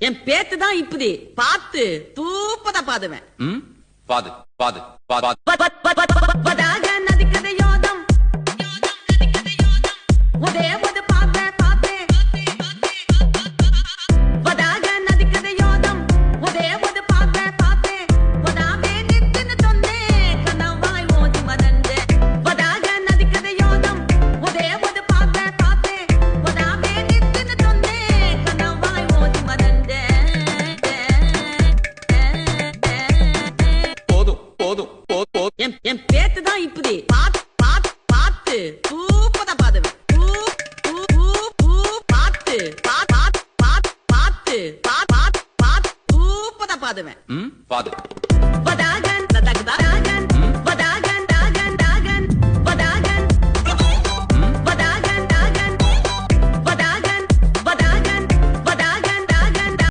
என் பேத்து தான் இப்படி பார்த்து தூப்பதா பாதுவேன். பாது பாது பாது வதாக நதிக்கதை யோதம் ஒதே ஒது பாத்தே பாத்தே வதாக நதிக்கதை யோதம் ஒதே ஒது பாத்தே பாத்தே வதாவே நித்தின தொந்தே கனவாய் ஓதி மதந்தே வதாக நதிக்கதை யோதம் ஒதே ஒது பாத்தே பாத்தே வதாவே நித்தின தொந்தே கனவாய் ஓதி மதந்தே போதும் போதும் போதும் என் பேத்து தான் இப்படி பார்த்து பார்த்து பார்த்து தூப்பதா பாதுவேன். பார்த்து பார்த்து பார்த்து பார்த்து பார்த்து பார்த்து தூப்பதா பாதுவேன். பாது வதாக